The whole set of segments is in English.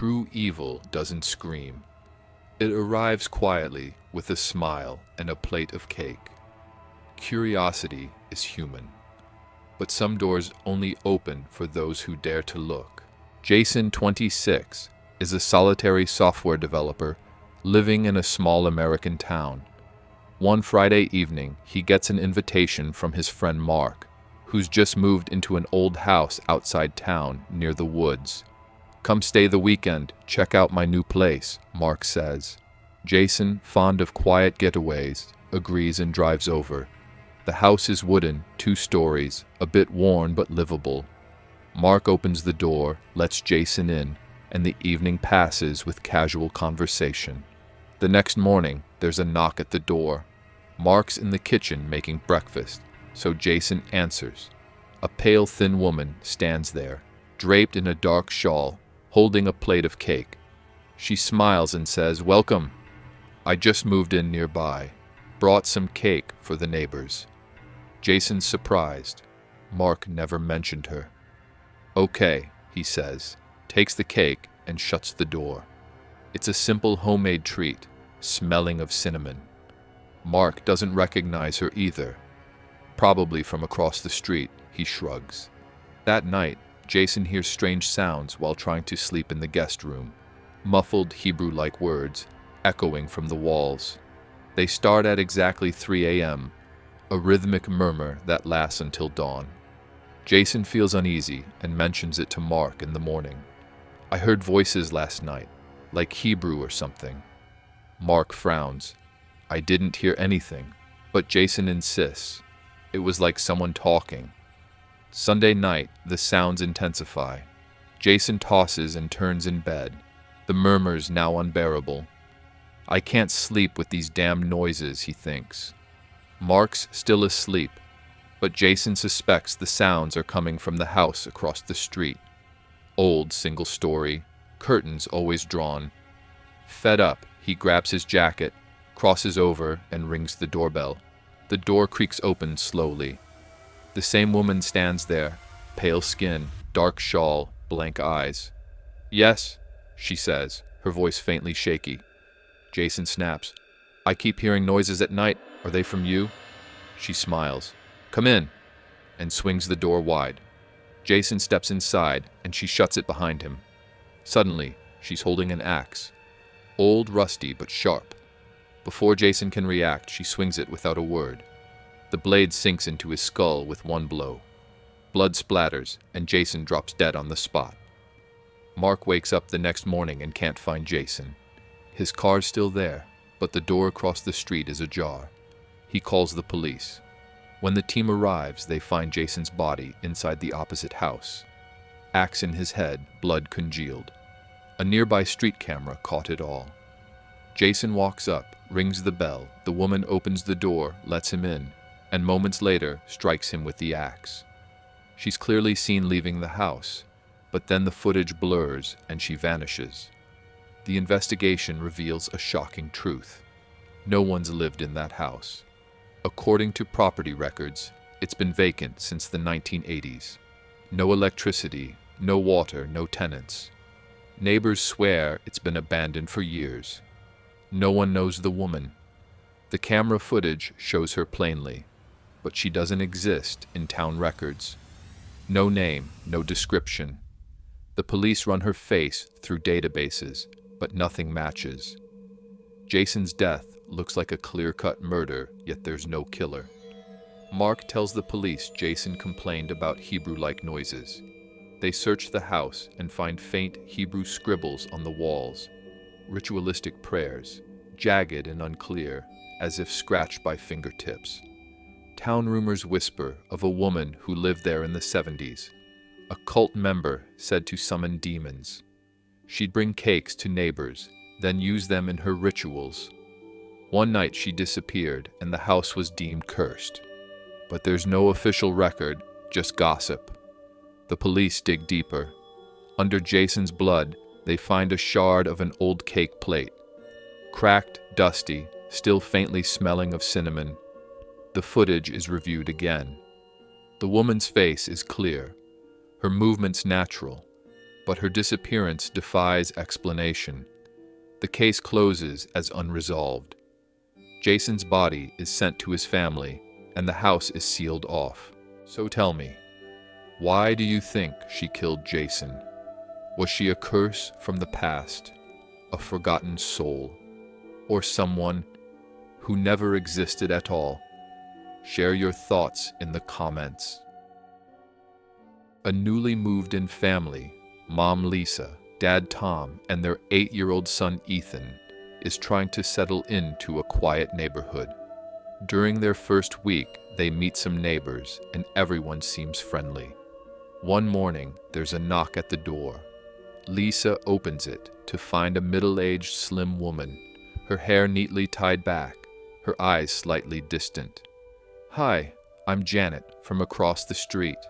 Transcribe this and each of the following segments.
True evil doesn't scream. It arrives quietly with a smile and a plate of cake. Curiosity is human, but some doors only open for those who dare to look. Jason, 26, is a solitary software developer living in a small American town. One Friday evening, he gets an invitation from his friend Mark, who's just moved into an old house outside town near the woods. "Come stay the weekend, check out my new place," Mark says. Jason, fond of quiet getaways, agrees and drives over. The house is wooden, 2 stories, a bit worn but livable. Mark opens the door, lets Jason in, and the evening passes with casual conversation. The next morning, there's a knock at the door. Mark's in the kitchen making breakfast, so Jason answers. A pale, thin woman stands there, draped in a dark shawl, holding a plate of cake. She smiles and says, "Welcome. I just moved in nearby. Brought some cake for the neighbors." Jason's surprised. Mark never mentioned her. "Okay," he says, takes the cake and shuts the door. It's a simple homemade treat, smelling of cinnamon. Mark doesn't recognize her either. Probably from across the street, he shrugs. That night, Jason hears strange sounds while trying to sleep in the guest room. Muffled Hebrew-like words, echoing from the walls. They start at exactly 3 a.m., a rhythmic murmur that lasts until dawn. Jason feels uneasy and mentions it to Mark in the morning. "I heard voices last night, like Hebrew or something." Mark frowns. "I didn't hear anything," but Jason insists. It was like someone talking. Sunday night, the sounds intensify. Jason tosses and turns in bed, the murmurs now unbearable. "I can't sleep with these damn noises," he thinks. Mark's still asleep, but Jason suspects the sounds are coming from the house across the street. Old, single story, curtains always drawn. Fed up, he grabs his jacket, crosses over, and rings the doorbell. The door creaks open slowly. The same woman stands there, pale skin, dark shawl, blank eyes. "Yes," she says, her voice faintly shaky. Jason snaps. "I keep hearing noises at night. Are they from you?" She smiles. "Come in," and swings the door wide. Jason steps inside, and she shuts it behind him. Suddenly, she's holding an axe. Old, rusty, but sharp. Before Jason can react, she swings it without a word. The blade sinks into his skull with one blow. Blood splatters, and Jason drops dead on the spot. Mark wakes up the next morning and can't find Jason. His car's still there, but the door across the street is ajar. He calls the police. When the team arrives, they find Jason's body inside the opposite house. Axe in his head, blood congealed. A nearby street camera caught it all. Jason walks up, rings the bell, the woman opens the door, lets him in, and moments later strikes him with the axe. She's clearly seen leaving the house, but then the footage blurs and she vanishes. The investigation reveals a shocking truth. No one's lived in that house. According to property records, it's been vacant since the 1980s. No electricity, no water, no tenants. Neighbors swear it's been abandoned for years. No one knows the woman. The camera footage shows her plainly, but she doesn't exist in town records. No name, no description. The police run her face through databases, but nothing matches. Jason's death looks like a clear-cut murder, yet there's no killer. Mark tells the police Jason complained about Hebrew-like noises. They search the house and find faint Hebrew scribbles on the walls, ritualistic prayers, jagged and unclear, as if scratched by fingertips. Town rumors whisper of a woman who lived there in the 70s, a cult member said to summon demons. She'd bring cakes to neighbors, then use them in her rituals. One night she disappeared and the house was deemed cursed. But there's no official record, just gossip. The police dig deeper. Under Jason's blood, they find a shard of an old cake plate. Cracked, dusty, still faintly smelling of cinnamon. The footage is reviewed again. The woman's face is clear, her movements natural, but her disappearance defies explanation. The case closes as unresolved. Jason's body is sent to his family, and the house is sealed off. So tell me, why do you think she killed Jason? Was she a curse from the past, a forgotten soul, or someone who never existed at all? Share your thoughts in the comments. A newly moved-in family, Mom Lisa, Dad Tom, and their 8-year-old son Ethan, is trying to settle into a quiet neighborhood. During their first week, they meet some neighbors, and everyone seems friendly. One morning, there's a knock at the door. Lisa opens it to find a middle-aged, slim woman, her hair neatly tied back, her eyes slightly distant. "Hi, I'm Janet from across the street.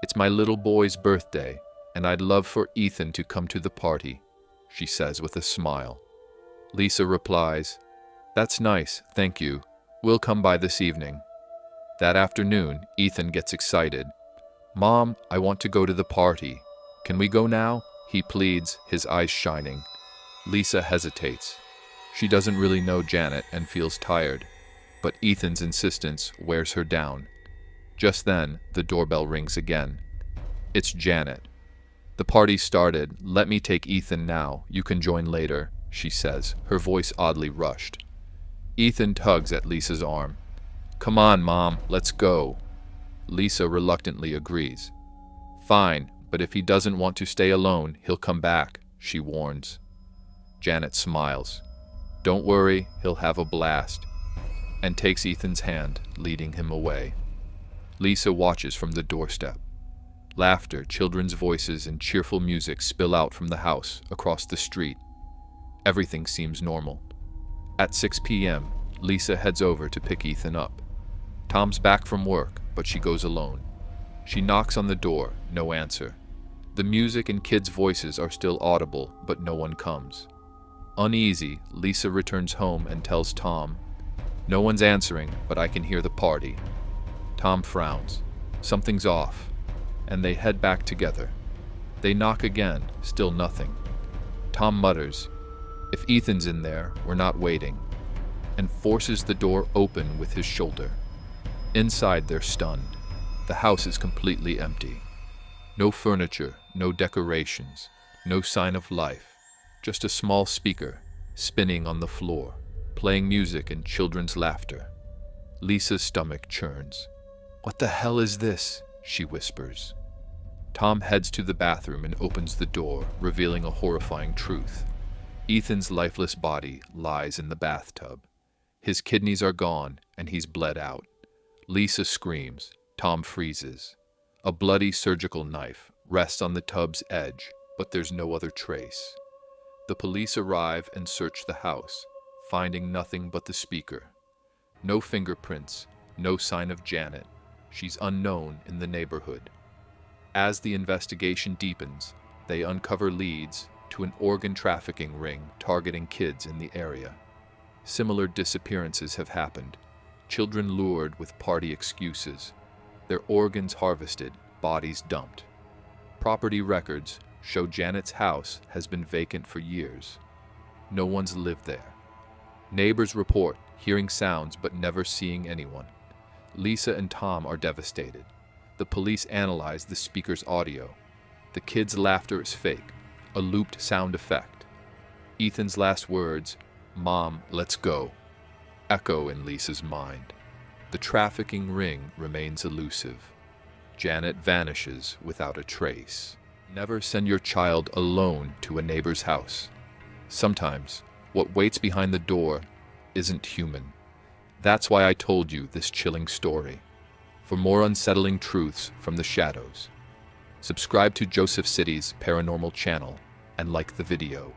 It's my little boy's birthday, and I'd love for Ethan to come to the party," she says with a smile. Lisa replies, "That's nice, thank you. We'll come by this evening." That afternoon, Ethan gets excited. "Mom, I want to go to the party. Can we go now?" he pleads, his eyes shining. Lisa hesitates. She doesn't really know Janet and feels tired, but Ethan's insistence wears her down. Just then, the doorbell rings again. It's Janet. "The party started. Let me take Ethan now. You can join later," she says, her voice oddly rushed. Ethan tugs at Lisa's arm. "Come on, Mom, let's go." Lisa reluctantly agrees. "Fine, but if he doesn't want to stay alone, he'll come back," she warns. Janet smiles. "Don't worry, he'll have a blast," and takes Ethan's hand, leading him away. Lisa watches from the doorstep. Laughter, children's voices, and cheerful music spill out from the house across the street. Everything seems normal. At 6 p.m., Lisa heads over to pick Ethan up. Tom's back from work, but she goes alone. She knocks on the door, no answer. The music and kids' voices are still audible, but no one comes. Uneasy, Lisa returns home and tells Tom, "No one's answering, but I can hear the party." Tom frowns. Something's off, and they head back together. They knock again, still nothing. Tom mutters, "If Ethan's in there, we're not waiting," and forces the door open with his shoulder. Inside, they're stunned. The house is completely empty. No furniture, no decorations, no sign of life, just a small speaker spinning on the floor, playing music and children's laughter. Lisa's stomach churns. "What the hell is this?" she whispers. Tom heads to the bathroom and opens the door, revealing a horrifying truth. Ethan's lifeless body lies in the bathtub. His kidneys are gone, and he's bled out. Lisa screams. Tom freezes. A bloody surgical knife rests on the tub's edge, but there's no other trace. The police arrive and search the house, finding nothing but the speaker. No fingerprints, no sign of Janet. She's unknown in the neighborhood. As the investigation deepens, they uncover leads to an organ trafficking ring targeting kids in the area. Similar disappearances have happened. Children lured with party excuses. Their organs harvested, bodies dumped. Property records show Janet's house has been vacant for years. No one's lived there. Neighbors report hearing sounds but never seeing anyone. Lisa and Tom are devastated. The police analyze the speaker's audio. The kids' laughter is fake, a looped sound effect. Ethan's last words, "Mom, let's go," echo in Lisa's mind. The trafficking ring remains elusive. Janet vanishes without a trace. Never send your child alone to a neighbor's house. Sometimes, what waits behind the door isn't human. That's why I told you this chilling story. For more unsettling truths from the shadows, subscribe to Joseph City's Paranormal channel and like the video.